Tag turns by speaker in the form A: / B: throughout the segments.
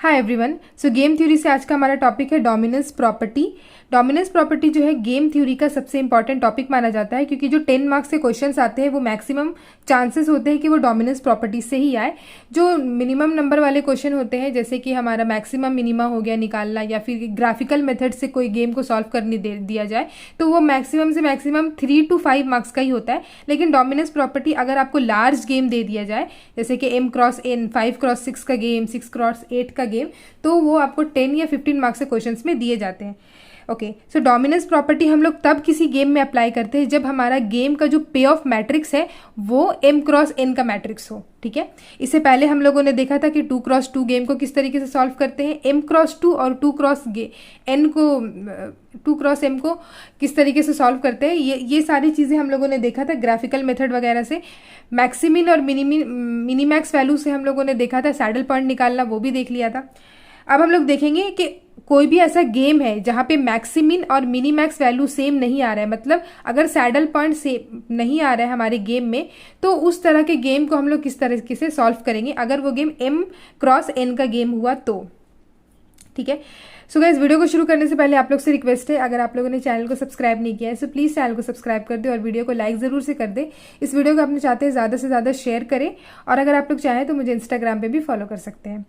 A: Hi everyone. सो game theory से आज का हमारा टॉपिक है डोमिनेंस प्रॉपर्टी। डोमिनेंस प्रॉपर्टी जो है गेम थ्योरी का सबसे इंपॉर्टेंट टॉपिक माना जाता है, क्योंकि जो 10 मार्क्स के क्वेश्चंस आते हैं वो मैक्सिमम चांसेस होते हैं कि वो डोमिनेंस प्रॉपर्टी से ही आए। जो मिनिमम नंबर वाले क्वेश्चन होते हैं, जैसे कि हमारा मैक्सिमम मिनिमा हो गया निकालना, या फिर ग्राफिकल मेथड से कोई गेम को सॉल्व करने दिया जाए, तो वो मैक्सिमम से मैक्सिमम 3 to 5 मार्क्स का ही होता है। लेकिन डोमिनेंस प्रॉपर्टी अगर आपको लार्ज गेम दे दिया जाए, जैसे कि M×N 5×6 का गेम, 6×8 का गेम, तो वो आपको 10 या 15 मार्क्स के क्वेश्चंस में दिए जाते हैं। ओके, सो डोमिनेंस प्रॉपर्टी हम लोग तब किसी गेम में अप्लाई करते हैं जब हमारा गेम का जो पे ऑफ मैट्रिक्स है वो M×N का मैट्रिक्स हो। ठीक है, इससे पहले हम लोगों ने देखा था कि 2×2 गेम को किस तरीके से सॉल्व करते हैं, M×2 और 2×N को 2×M को किस तरीके से सॉल्व करते हैं। ये सारी चीज़ें हम लोगों ने देखा था ग्राफिकल मेथड वगैरह से। मैक्सिमिन और मिनीमैक्स वैल्यू से हम लोगों ने देखा था सैडल पॉइंट निकालना, वो भी देख लिया था। अब हम लोग देखेंगे कि कोई भी ऐसा गेम है जहाँ पे मैक्सिमिन और मिनीमैक्स वैल्यू सेम नहीं आ रहा है, मतलब अगर सैडल पॉइंट सेम नहीं आ रहा है हमारे गेम में, तो उस तरह के गेम को हम लोग किस तरीके से सॉल्व करेंगे अगर वो गेम M×N का गेम हुआ तो। ठीक है, सो गाइस वीडियो को शुरू करने से पहले आप लोग से रिक्वेस्ट है, अगर आप लोगों ने चैनल को सब्सक्राइब नहीं किया है तो प्लीज़ चैनल को सब्सक्राइब कर दे और वीडियो को लाइक ज़रूर से कर दे। इस वीडियो को अपने चाहते हैं ज़्यादा से ज़्यादा शेयर करें, और अगर आप लोग चाहें तो मुझे इंस्टाग्राम पे भी फॉलो कर सकते हैं।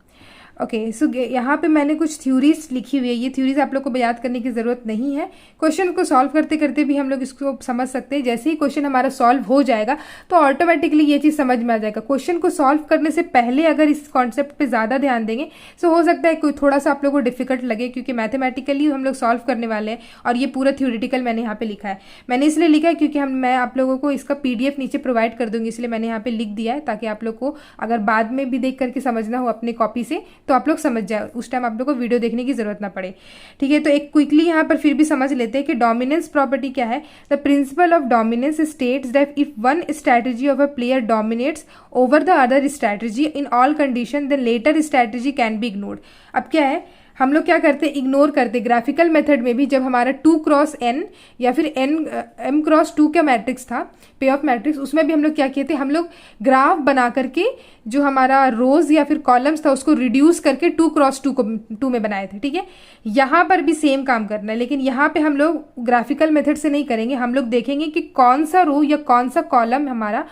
A: ओके, सो यहाँ पे मैंने कुछ थ्योरीज लिखी हुई है। ये थ्योरीज आप लोग को याद करने की ज़रूरत नहीं है, क्वेश्चन को सॉल्व करते करते भी हम लोग इसको समझ सकते हैं। जैसे ही क्वेश्चन हमारा सॉल्व हो जाएगा तो ऑटोमेटिकली ये चीज़ समझ में आ जाएगा। क्वेश्चन को सॉल्व करने से पहले अगर इस कॉन्सेप्ट पे ज़्यादा ध्यान देंगे तो हो सकता है कोई थोड़ा सा आप लोग को डिफिकल्ट लगे, क्योंकि मैथमेटिकली हम लोग सॉल्व करने वाले हैं और ये पूरा थ्योरेटिकल मैंने यहाँ पे लिखा है। मैंने इसलिए लिखा है क्योंकि मैं आप लोगों को इसका PDF नीचे प्रोवाइड कर दूंगी, इसलिए मैंने यहाँ पे लिख दिया है, ताकि आप लोग को अगर बाद में भी देख करके समझना हो अपने कॉपी से तो आप लोग समझ जाए, उस टाइम आप लोग को वीडियो देखने की जरूरत ना पड़े। ठीक है, तो एक क्विकली यहाँ पर फिर भी समझ लेते हैं कि डोमिनेंस प्रॉपर्टी क्या है। The principle of dominance states that if one strategy of a player dominates over the other strategy in all condition the latter strategy can be ignored. अब क्या है, हम लोग क्या करते हैं, इग्नोर करते। ग्राफिकल मेथड में भी जब हमारा 2×N या फिर M×2 का मैट्रिक्स था, पे ऑफ मैट्रिक्स, उसमें भी हम लोग क्या किए थे, हम लोग ग्राफ बना करके जो हमारा रोज या फिर कॉलम्स था उसको रिड्यूस करके 2×2 में बनाए थे। ठीक है, यहाँ पर भी सेम काम करना है, लेकिन यहाँ पे हम लोग ग्राफिकल मेथड से नहीं करेंगे। हम लोग देखेंगे कि कौन सा रो या कौन सा कॉलम हमारा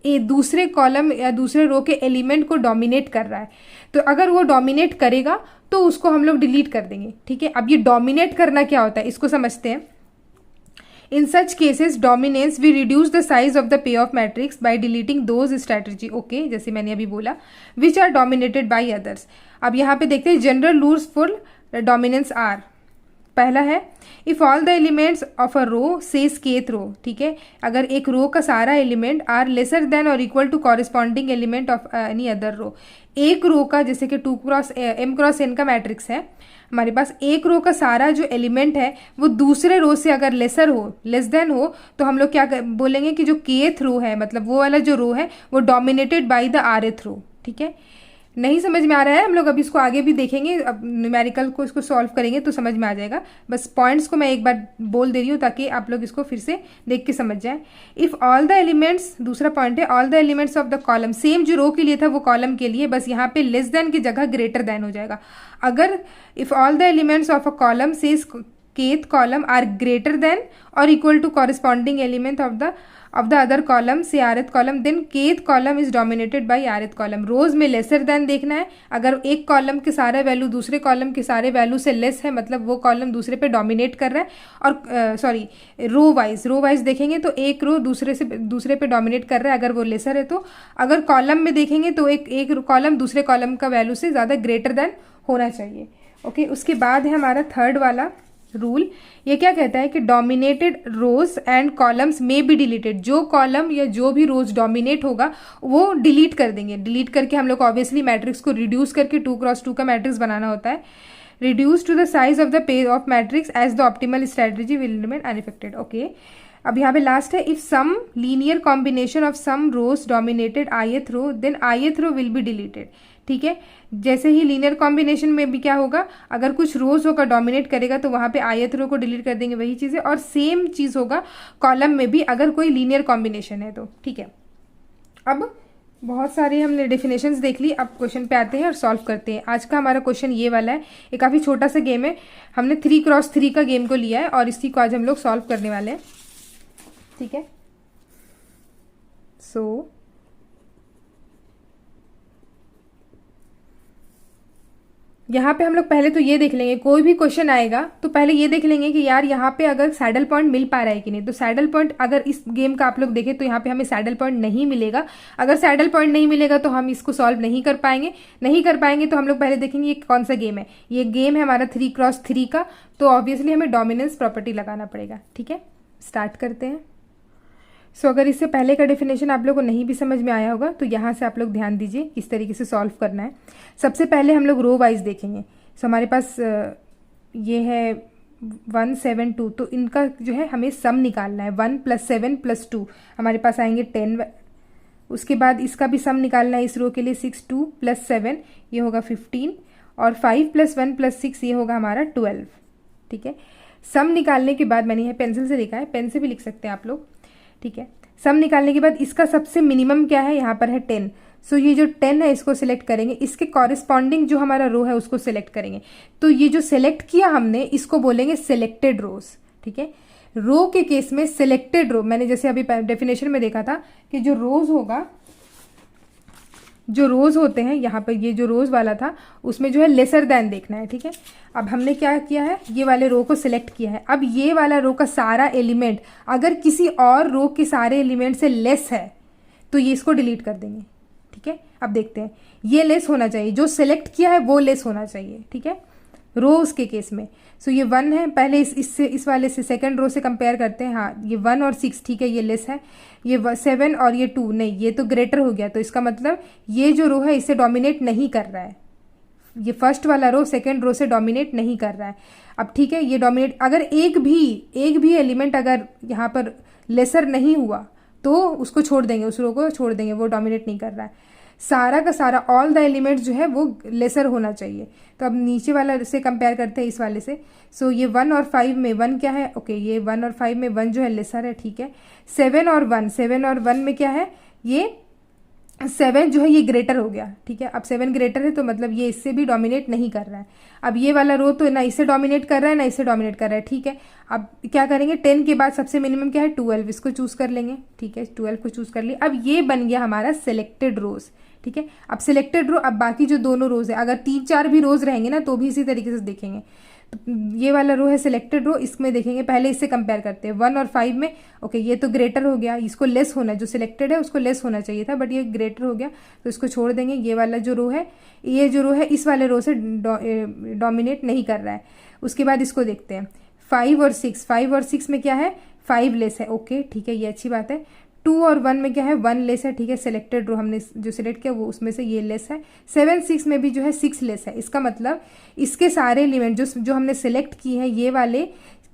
A: दूसरे कॉलम या दूसरे रो के एलिमेंट को डोमिनेट कर रहा है। तो अगर वो डोमिनेट करेगा तो उसको हम लोग डिलीट कर देंगे। ठीक है, अब ये डोमिनेट करना क्या होता है इसको समझते हैं। In such cases dominance we reduce the size of the payoff matrix by deleting those strategy, okay, जैसे मैंने अभी बोला, which are dominated by others. अब यहाँ पे देखते हैं general rules for dominance are. पहला है if all the elements of a row says kth row. ठीक है, अगर एक रो का सारा एलिमेंट आर लेसर देन और equal to corresponding element of any other रो, एक रो का, जैसे कि M×N का मैट्रिक्स है हमारे पास, एक रो का सारा जो एलिमेंट है वो दूसरे रो से अगर लेसर हो, लेस देन हो, तो हम लोग क्या बोलेंगे कि जो kth रो है, मतलब वो वाला जो रो है वो डोमिनेटेड बाय द rth रो। ठीक है, नहीं समझ में आ रहा है, हम लोग अभी इसको आगे भी देखेंगे, अब न्यूमेरिकल को इसको सॉल्व करेंगे तो समझ में आ जाएगा। बस पॉइंट्स को मैं एक बार बोल दे रही हूँ ताकि आप लोग इसको फिर से देख के समझ जाएं। इफ ऑल द एलिमेंट्स, दूसरा पॉइंट है, all the elements of the column, same जो रो के लिए था वो कॉलम के लिए, बस यहाँ पे लेस देन की जगह ग्रेटर देन हो जाएगा। अगर if all the elements of a column says kth column are greater than और equal to corresponding element of the other column से rth column, then kth column is dominated by rth column. Rows में lesser then देखना है, अगर एक column के सारे value दूसरे कॉलम के सारे वैल्यू से लेस है, मतलब वो कॉलम दूसरे पे डोमिनेट कर रहा है। और सॉरी, रो वाइज देखेंगे तो एक रो दूसरे पे डोमिनेट कर रहा है अगर वो लेसर है तो। अगर कॉलम में देखेंगे तो एक कॉलम दूसरे कॉलम का वैल्यू से ज़्यादा ग्रेटर देन होना चाहिए। ओके, उसके बाद है हमारा थर्ड वाला रूल। ये क्या कहता है कि डोमिनेटेड रोज एंड कॉलम्स में बी डिलीटेड। जो कॉलम या जो भी रोज डोमिनेट होगा वो डिलीट कर देंगे। डिलीट करके हम लोग ऑब्वियसली मैट्रिक्स को रिड्यूस करके 2×2 का मैट्रिक्स बनाना होता है। Reduce to the size of the payoff matrix as the optimal strategy will remain unaffected. Okay, अब यहाँ पे लास्ट है, if some linear combination of some rows dominated ith row then ith row will be deleted. ठीक है, जैसे ही linear combination में भी क्या होगा, अगर कुछ रोज होगा डोमिनेट करेगा तो वहाँ पे ith रो को डिलीट कर देंगे, वही चीज़ है। और सेम चीज़ होगा कॉलम में भी अगर कोई लीनियर कॉम्बिनेशन है तो। ठीक है, अब बहुत सारे हमने डेफिनेशंस देख ली, अब क्वेश्चन पे आते हैं और सॉल्व करते हैं। आज का हमारा क्वेश्चन ये वाला है, ये काफ़ी छोटा सा गेम है। हमने 3x3 का गेम को लिया है और इसी को आज हम लोग सॉल्व करने वाले हैं, ठीक है। सो यहाँ पे हम लोग पहले तो ये देख लेंगे, कोई भी क्वेश्चन आएगा तो पहले ये देख लेंगे कि यार यहाँ पे अगर सैडल पॉइंट मिल पा रहा है कि नहीं। तो सैडल पॉइंट अगर इस गेम का आप लोग देखें तो यहाँ पे हमें सैडल पॉइंट नहीं मिलेगा। अगर सैडल पॉइंट नहीं मिलेगा तो हम इसको सॉल्व नहीं कर पाएंगे। तो हम लोग पहले देखेंगे ये कौन सा गेम है। ये गेम है हमारा 3x3 का, तो ऑब्वियसली हमें डोमिनेंस प्रॉपर्टी लगाना पड़ेगा, ठीक है। स्टार्ट करते हैं। सो अगर इससे पहले का डेफिनेशन आप लोग को नहीं भी समझ में आया होगा तो यहाँ से आप लोग ध्यान दीजिए किस तरीके से सॉल्व करना है। सबसे पहले हम लोग रो वाइज देखेंगे। सो हमारे पास ये है 1 7 2, तो इनका जो है हमें सम निकालना है। 1 + 7 + 2 हमारे पास आएंगे 10। उसके बाद इसका भी सम निकालना है इस रो के लिए। 6 2 + 7 ये होगा 15 और 5 + 1 + 6 ये होगा हमारा 12, ठीक है। सम निकालने के बाद मैंने यह पेंसिल से लिखा है, पेन से भी लिख सकते हैं आप लोग, ठीक है। सम निकालने के बाद इसका सबसे मिनिमम क्या है, यहाँ पर है 10। सो ये जो 10 है इसको सिलेक्ट करेंगे, इसके कॉरेस्पॉन्डिंग जो हमारा रो है उसको सिलेक्ट करेंगे। तो ये जो सिलेक्ट किया हमने इसको बोलेंगे सिलेक्टेड रोज, ठीक है। रो के केस में सिलेक्टेड रो, मैंने जैसे अभी डेफिनेशन में देखा था कि जो रोज होगा, जो रोज होते हैं यहाँ पर, ये जो रोज वाला था उसमें जो है लेसर देन देखना है, ठीक है। अब हमने क्या किया है, ये वाले रो को सिलेक्ट किया है। अब ये वाला रो का सारा एलिमेंट अगर किसी और रो के सारे एलिमेंट से लेस है तो ये इसको डिलीट कर देंगे, ठीक है। अब देखते हैं, ये लेस होना चाहिए, जो सिलेक्ट किया है वो लेस होना चाहिए, ठीक है, रोज के केस में। सो ये 1 है, पहले इस वाले से सेकंड रो से कंपेयर करते हैं। हाँ, ये 1 और 6, ठीक है, ये लेस है। ये 7 और ये 2 नहीं, ये तो ग्रेटर हो गया। तो इसका मतलब ये जो रो है इससे डोमिनेट नहीं कर रहा है, ये फर्स्ट वाला रो सेकंड रो से डोमिनेट नहीं कर रहा है। अब ठीक है, ये डोमिनेट, अगर एक भी एलिमेंट अगर यहाँ पर लेसर नहीं हुआ तो उसको छोड़ देंगे, उस रो को छोड़ देंगे, वो डोमिनेट नहीं कर रहा है। सारा का सारा ऑल द एलिमेंट्स जो है वो लेसर होना चाहिए। तो अब नीचे वाला से कंपेयर करते हैं इस वाले से। सो ये 1 और 5 में 1 क्या है, ओके, ये 1 और 5 में 1 जो है लेसर है, ठीक है। 7 और 1 में क्या है, ये 7 जो है ये ग्रेटर हो गया, ठीक है। अब 7 ग्रेटर है तो मतलब ये इससे भी डोमिनेट नहीं कर रहा है। अब ये वाला रो तो ना इससे डोमिनेट कर रहा है ना इससे डोमिनेट कर रहा है, ठीक है। अब क्या करेंगे, 10 के बाद सबसे मिनिमम क्या है 12, इसको चूज कर लेंगे, ठीक है। 12 को चूज कर लिया। अब ये बन गया हमारा सिलेक्टेड रोज, ठीक है। अब सिलेक्टेड रो, अब बाकी जो दोनों रोज है, अगर 3-4 भी रोज रहेंगे ना तो भी इसी तरीके से देखेंगे। तो ये वाला रो है सिलेक्टेड रो, इसमें देखेंगे, पहले इससे कंपेयर करते हैं 1 और 5 में, ओके, ये तो ग्रेटर हो गया, इसको लेस होना है, जो सिलेक्टेड है उसको लेस होना चाहिए था, बट ये ग्रेटर हो गया तो इसको छोड़ देंगे। ये वाला जो रो है, ये जो रो है इस वाले रो से डोमिनेट नहीं कर रहा है। उसके बाद इसको देखते हैं 5 और 6 में क्या है, 5 लेस है, ओके, ठीक है, ये अच्छी बात है। 2 और 1 में क्या है, 1 लेस है, ठीक है। सिलेक्टेड रो हमने जो सिलेक्ट किया वो उसमें से ये लेस है। 7 6 में भी जो है 6 लेस है। इसका मतलब इसके सारे एलिमेंट जो हमने सिलेक्ट किए हैं, ये वाले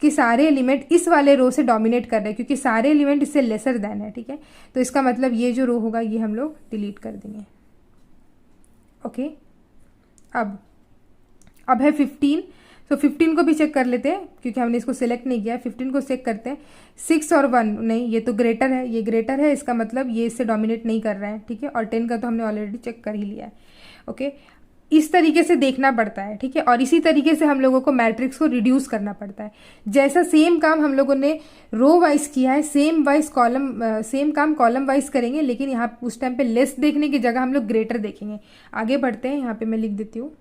A: के सारे एलिमेंट इस वाले रो से डोमिनेट कर रहे हैं, क्योंकि सारे एलिमेंट इससे लेसर देन है, ठीक है। तो इसका मतलब ये जो रो होगा ये हम लोग डिलीट कर देंगे, ओके। अब है 15। तो 15 को भी चेक कर लेते हैं क्योंकि हमने इसको सिलेक्ट नहीं किया। 15 को चेक करते हैं। 6 और 1 नहीं, ये तो ग्रेटर है, ये ग्रेटर है, इसका मतलब ये इससे डोमिनेट नहीं कर रहा है, ठीक है। और 10 का तो हमने ऑलरेडी चेक कर ही लिया है, ओके। इस तरीके से देखना पड़ता है, ठीक है। और इसी तरीके से हम लोगों को मैट्रिक्स को रिड्यूस करना पड़ता है। जैसा सेम काम हम लोगों ने रो वाइज किया है, सेम काम कॉलम वाइज करेंगे, लेकिन यहाँ उस टाइम पे लेस देखने की जगह हम लोग ग्रेटर देखेंगे। आगे बढ़ते हैं, यहाँ पे मैं लिख देती हूँ।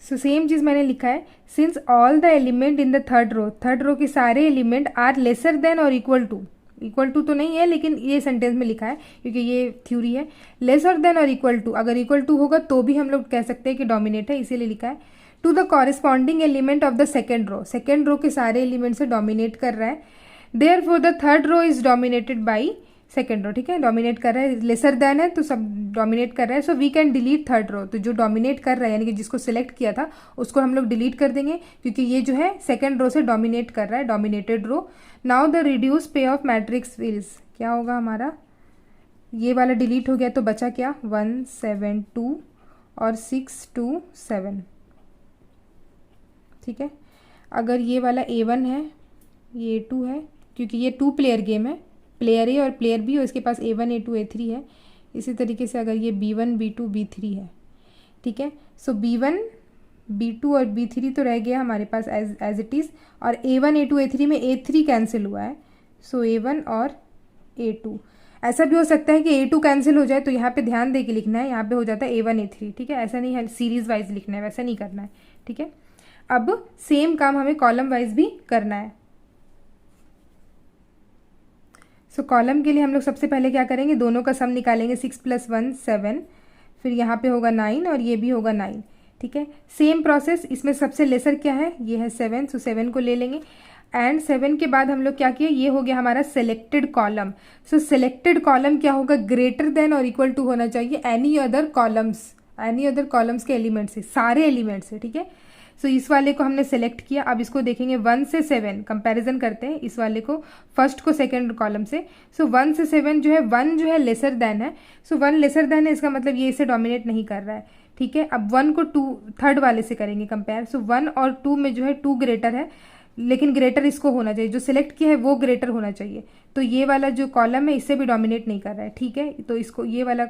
A: सो सेम चीज मैंने लिखा है, since all the element in the third row के सारे एलिमेंट आर लेसर देन और इक्वल टू तो नहीं है, लेकिन ये सेंटेंस में लिखा है क्योंकि ये थ्योरी है। लेसर देन और इक्वल टू, अगर इक्वल टू होगा तो भी हम लोग कह सकते हैं कि डोमिनेट है, इसीलिए लिखा है। To the corresponding element of the second row के सारे एलिमेंट से डोमिनेट कर रहा है। Therefore the third row is dominated by second row, ठीक है। डोमिनेट कर रहा है, लेसर देन है तो सब डोमिनेट कर रहा है। So we can delete third row, तो जो डोमिनेट कर रहा है यानी कि जिसको सिलेक्ट किया था उसको हम लोग डिलीट कर देंगे, क्योंकि ये जो है सेकेंड रो से डोमिनेट कर रहा है, dominated row. Now the reduce payoff matrix is, क्या होगा हमारा, ये वाला डिलीट हो गया तो बचा क्या, 1 7 2 और 6 2 7, ठीक है। अगर ये वाला A1 है, ये A2 है, क्योंकि ये 2 प्लेयर गेम है, प्लेयर ए और प्लेयर बी, और इसके पास A1 A2 A3 है, इसी तरीके से अगर ये B1 B2 B3 है, ठीक है, सो B1 B2 और B3 तो रह गया हमारे पास एज इट इज़, और A1 A2 A3 में A3 कैंसिल हुआ है, सो A1 और A2। ऐसा भी हो सकता है कि A2 कैंसिल हो जाए, तो यहाँ पे ध्यान दे के लिखना है, यहाँ पे हो जाता है A1 A3, ठीक है, ऐसा नहीं है सीरीज वाइज लिखना है, वैसा नहीं करना है, ठीक है। अब सेम काम हमें कॉलम वाइज भी करना है। सो कॉलम के लिए हम लोग सबसे पहले क्या करेंगे, दोनों का सम निकालेंगे, 6 + 1 7, फिर यहाँ पे होगा 9 और ये भी होगा 9, ठीक है। सेम प्रोसेस, इसमें सबसे लेसर क्या है, ये है 7, सो 7 को ले लेंगे, एंड 7 के बाद हम लोग क्या किए, ये हो गया हमारा सेलेक्टेड कॉलम। सो सेलेक्टेड कॉलम क्या होगा, ग्रेटर देन और इक्वल टू होना चाहिए एनी अदर कॉलम्स के एलिमेंट से, सारे एलिमेंट से, ठीक है। सो इस वाले को हमने सेलेक्ट किया। अब इसको देखेंगे 1 से 7 कंपैरिजन करते हैं, इस वाले को फर्स्ट को सेकंड कॉलम से। सो 1 से 7 जो है, 1 जो है लेसर देन है, सो 1 लेसर देन है, इसका मतलब ये इसे डोमिनेट नहीं कर रहा है, ठीक है। अब 1 को 2 थर्ड वाले से करेंगे कंपेयर, सो 1 और 2 में जो है 2 ग्रेटर है, लेकिन ग्रेटर इसको होना चाहिए, जो सिलेक्ट किया है वो ग्रेटर होना चाहिए, तो ये वाला जो कॉलम है इससे भी डोमिनेट नहीं कर रहा है, ठीक है। तो इसको ये वाला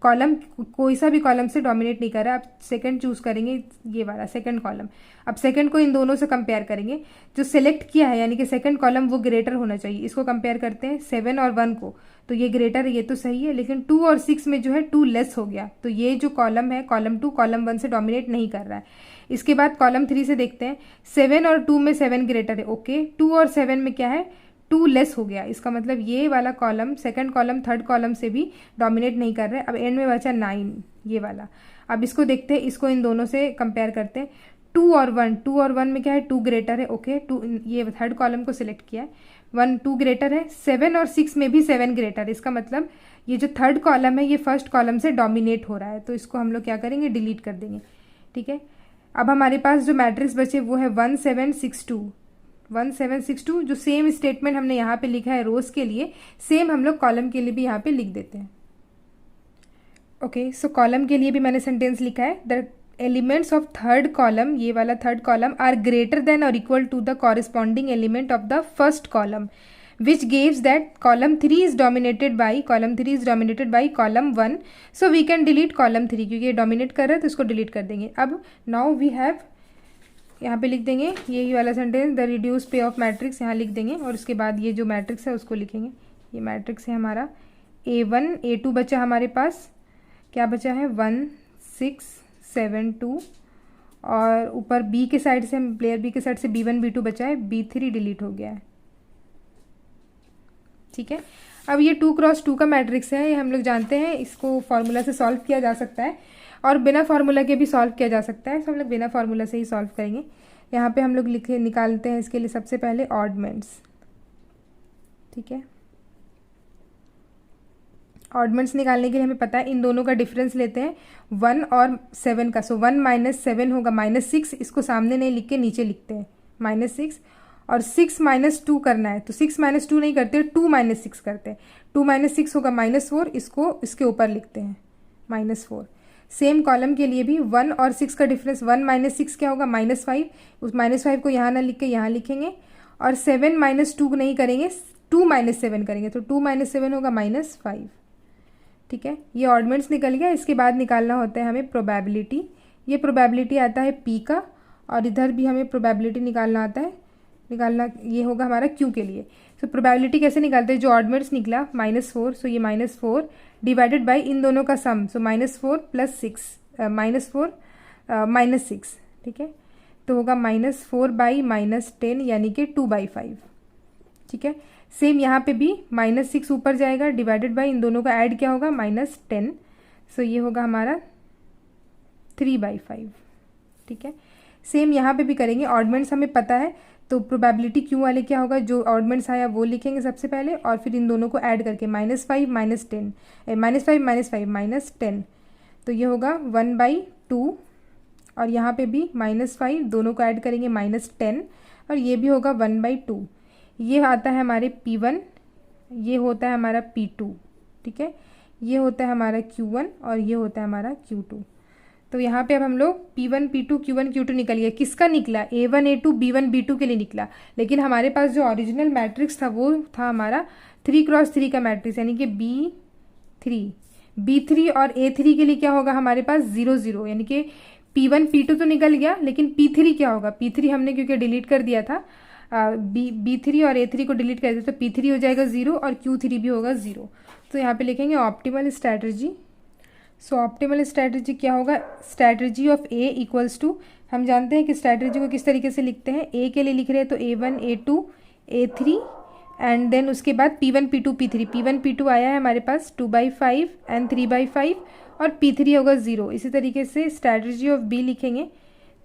A: कॉलम कोई सा भी कॉलम से डोमिनेट नहीं कर रहा है। अब सेकंड चूज करेंगे, ये वाला सेकंड कॉलम। अब सेकंड को इन दोनों से कंपेयर करेंगे, जो सिलेक्ट किया है यानी कि सेकंड कॉलम वो ग्रेटर होना चाहिए, इसको कंपेयर करते हैं 7 और 1 को, तो ये ग्रेटर है, ये तो सही है, लेकिन 2 और 6 में जो है 2 लेस हो गया, तो ये जो कॉलम है कॉलम 2 कॉलम 1 से डोमिनेट नहीं कर रहा है। इसके बाद कॉलम 3 से देखते हैं, 7 और 2 में 7 ग्रेटर है, ओके, 2 और 7 में क्या है, 2 लेस हो गया, इसका मतलब ये वाला column second column third column से भी डोमिनेट नहीं कर रहा है। अब एंड में बचा 9, ये वाला। अब इसको देखते हैं, इसको इन दोनों से कंपेयर करते हैं, 2 और 1 में क्या है, 2 ग्रेटर है, ओके, 2 ये थर्ड कॉलम को सिलेक्ट किया है, 1 2 ग्रेटर है, 7 और 6 में भी 7 ग्रेटर है, इसका मतलब ये जो थर्ड कॉलम है ये फर्स्ट कॉलम से डोमिनेट हो रहा है, तो इसको हम लोग क्या करेंगे, डिलीट कर देंगे, ठीक है। अब हमारे पास जो मैट्रिक्स बचे वो है 1 7 6 2, 1 7 6 2, जो सेम स्टेटमेंट हमने यहाँ पे लिखा है रोज के लिए, सेम हम लोग कॉलम के लिए भी यहाँ पे लिख देते हैं। ओके, सो कॉलम के लिए भी मैंने सेंटेंस लिखा है, the elements of third column, ये वाला third column, are greater than और equal to the corresponding element of the first column, which gives that column 3 is dominated by column 1, so we can delete column 3, क्योंकि ये dominate कर रहा है तो इसको डिलीट कर देंगे। अब नाउ वी हैव, यहाँ पे लिख देंगे यही वाला sentence, the reduce payoff matrix यहाँ लिख देंगे, और उसके बाद ये जो मैट्रिक्स है उसको लिखेंगे। ये मैट्रिक्स है हमारा A1 A2 बचा हमारे पास, क्या बचा है 1 6 7 2, और ऊपर B के साइड से, प्लेयर B के साइड से B1 B2 बचा है, B3 डिलीट हो गया है, ठीक है। अब ये 2 क्रॉस 2 का मैट्रिक्स है, ये हम लोग जानते हैं, इसको फार्मूला से सॉल्व किया जा सकता है और बिना फार्मूला के भी सॉल्व किया जा सकता है, तो हम लोग बिना फार्मूला से ही सॉल्व करेंगे। यहाँ पे हम लोग निकालते हैं इसके लिए सबसे पहले ऑडमेंट्स, ठीक है। ऑडमेंट्स निकालने के लिए हमें पता है इन दोनों का डिफरेंस लेते हैं 1 और 7 का, सो 1 - 7 होगा -6, इसको सामने नहीं लिख के नीचे लिखते हैं -6, और 6 - 2 करना है, तो 6 - 2 नहीं करते, 2 - 6 करते हैं, 2 - 6 होगा -4, इसको इसके ऊपर लिखते हैं -4। सेम कॉलम के लिए भी 1 और 6 का डिफरेंस, 1 - 6 क्या होगा -5, उस -5 को यहाँ ना लिख के यहाँ लिखेंगे, और 7 - 2 नहीं करेंगे, 2 - 7 करेंगे, तो 2 - 7 होगा -5, ठीक है। ये ऑडमेंट्स निकल गया। इसके बाद निकालना होता है हमें प्रोबेबिलिटी, ये प्रोबेबिलिटी आता है P का, और इधर भी हमें प्रोबेबिलिटी निकालना आता है, ये होगा हमारा Q के लिए। सो प्रोबेबिलिटी कैसे निकालते हैं, जो ऑडमेंट्स निकला -4, सो ये -4 डिवाइडेड बाई इन दोनों का सम, सो -4 + 6 -6, ठीक है, तो होगा -4 बाई -10 यानी कि 2/5, ठीक है। सेम यहाँ पे भी -6 ऊपर जाएगा, डिवाइडेड बाई इन दोनों का ऐड क्या होगा -10, सो ये होगा हमारा 3/5, ठीक है। सेम यहाँ पे भी करेंगे, ऑडमेंट्स हमें पता है, तो प्रोबेबिलिटी क्यू वाले क्या होगा, जो ऑडमेंट्स आया वो लिखेंगे सबसे पहले, और फिर इन दोनों को ऐड करके -5 -10 -10, तो ये होगा 1/2, और यहाँ पे भी -5 दोनों को ऐड करेंगे -10, और ये भी होगा 1/2। ये आता है हमारे P1, ये होता है हमारा P2, ठीक है, ये होता है हमारा Q1 और ये होता है हमारा Q2। तो यहाँ पे अब हम लोग P1 P2 Q1 Q2 निकल गया। किसका निकला, A1 A2 B1 B2 के लिए निकला, लेकिन हमारे पास जो ओरिजिनल मैट्रिक्स था वो था हमारा 3 × 3 का मैट्रिक्स, यानी कि B3 B3 और A3 के लिए क्या होगा हमारे पास 0 0, यानी कि P1 P2 तो निकल गया, लेकिन P3 क्या होगा, P3 हमने क्योंकि डिलीट कर दिया था, B3 और A3 को डिलीट कर दिया तो P3 हो जाएगा 0 और Q3 भी होगा 0। तो यहाँ पे लिखेंगे optimal strategy. So optimal strategy क्या होगा, strategy of A equals to, हम जानते हैं कि स्ट्रैटेजी को किस तरीके से लिखते हैं, ए के लिए लिख रहे हैं तो A1 A2 A3 and then उसके बाद P1 P2 P3, P1 P2 आया है हमारे पास 2/5 एंड 3/5 और P3 होगा 0। इसी तरीके से स्ट्रैटेजी ऑफ बी लिखेंगे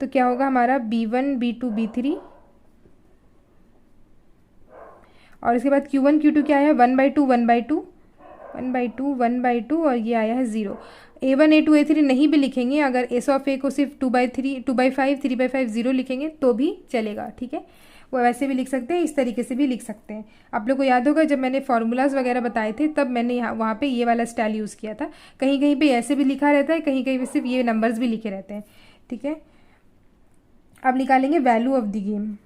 A: तो क्या होगा हमारा B1 B2 B3 और इसके बाद Q1 Q2 क्या आया है 1/2 1/2 1/2 1/2 और ये आया है 0। A1 A2 A3 नहीं भी लिखेंगे, अगर एस ऑफ ए को सिर्फ 2/3 2/5 3/5 0 लिखेंगे तो भी चलेगा, ठीक है। वो वैसे भी लिख सकते हैं, इस तरीके से भी लिख सकते हैं। आप लोग को याद होगा जब मैंने फार्मूलाज वगैरह बताए थे तब मैंने यहाँ वहाँ पे ये वाला स्टाइल यूज़ किया था। कहीं कहीं पे ऐसे भी लिखा रहता है, कहीं कहीं पे सिर्फ ये नंबर्स भी लिखे रहते हैं, ठीक है। अब निकालेंगे value of the game.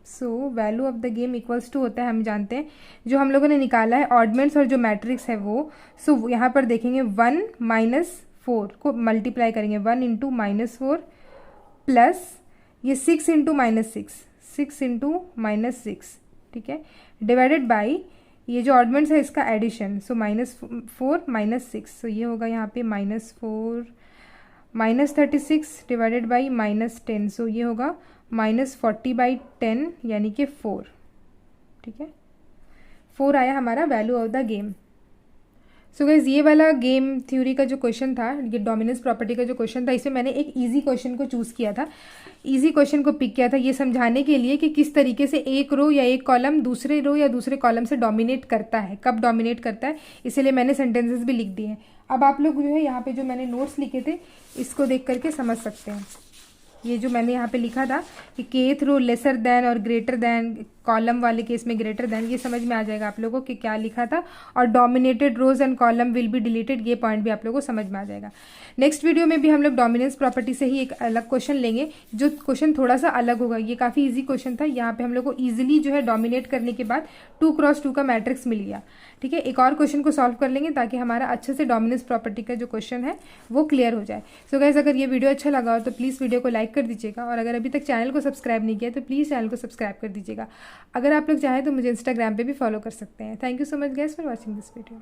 A: So value of the game equals to होता है, हम जानते हैं जो हम लोगों ने निकाला है ऑडमेंट्स और जो मैट्रिक्स है वो। सो यहाँ पर देखेंगे 1 -4 को मल्टीप्लाई करेंगे, 1 इंटू -4 प्लस ये 6 इंटू -6 6 इंटू -6, ठीक है, डिवाइडेड बाई ये जो ऑडमेंट्स है इसका एडिशन। सो -4 -6, सो ये होगा यहाँ पे -4 -36 डिवाइडेड बाई -10, सो ये होगा -40/10 यानी कि 4, ठीक है। 4 आया हमारा value of the game. So guys ये वाला गेम थ्योरी का जो क्वेश्चन था, ये डोमिनेंस प्रॉपर्टी का जो क्वेश्चन था, इसमें मैंने एक इजी क्वेश्चन को चूज़ किया था, इजी क्वेश्चन को पिक किया था ये समझाने के लिए कि किस तरीके से एक रो या एक कॉलम दूसरे रो या दूसरे कॉलम से डोमिनेट करता है, कब डोमिनेट करता है, इसीलिए मैंने सेंटेंसेस भी लिख दिए हैं। अब आप लोग जो है यहाँ पे जो मैंने नोट्स लिखे थे इसको देख करके समझ सकते हैं। ये जो मैंने यहाँ पे लिखा था कि केथ रो लेसर देन और ग्रेटर देन, कॉलम वाले केस में ग्रेटर देन, ये समझ में आ जाएगा आप लोगों को कि क्या लिखा था। और dominated rows and column will be deleted, ये पॉइंट भी आप लोगों को समझ में आ जाएगा। नेक्स्ट वीडियो में भी हम लोग डोमिनेंस प्रॉपर्टी से ही एक अलग क्वेश्चन लेंगे, जो क्वेश्चन थोड़ा सा अलग होगा। ये काफ़ी ईजी क्वेश्चन था, यहाँ पे हम लोग को ईजिली जो है डोमिनेट करने के बाद 2x2 का मैट्रिक्स मिल गया, ठीक है। एक और क्वेश्चन को सॉल्व कर लेंगे ताकि हमारा अच्छे से डोमिनेंस प्रॉपर्टी का जो क्वेश्चन है वो क्लियर हो जाए। सो गाइस अगर ये वीडियो अच्छा लगा हो तो प्लीज़ वीडियो को लाइक कर दीजिएगा, और अगर अभी तक चैनल को सब्सक्राइब नहीं किया तो प्लीज़ चैनल को सब्सक्राइब कर दीजिएगा। अगर आप लोग चाहें तो मुझे इंस्टाग्राम पे भी फॉलो कर सकते हैं। Thank you so much guys for watching this video.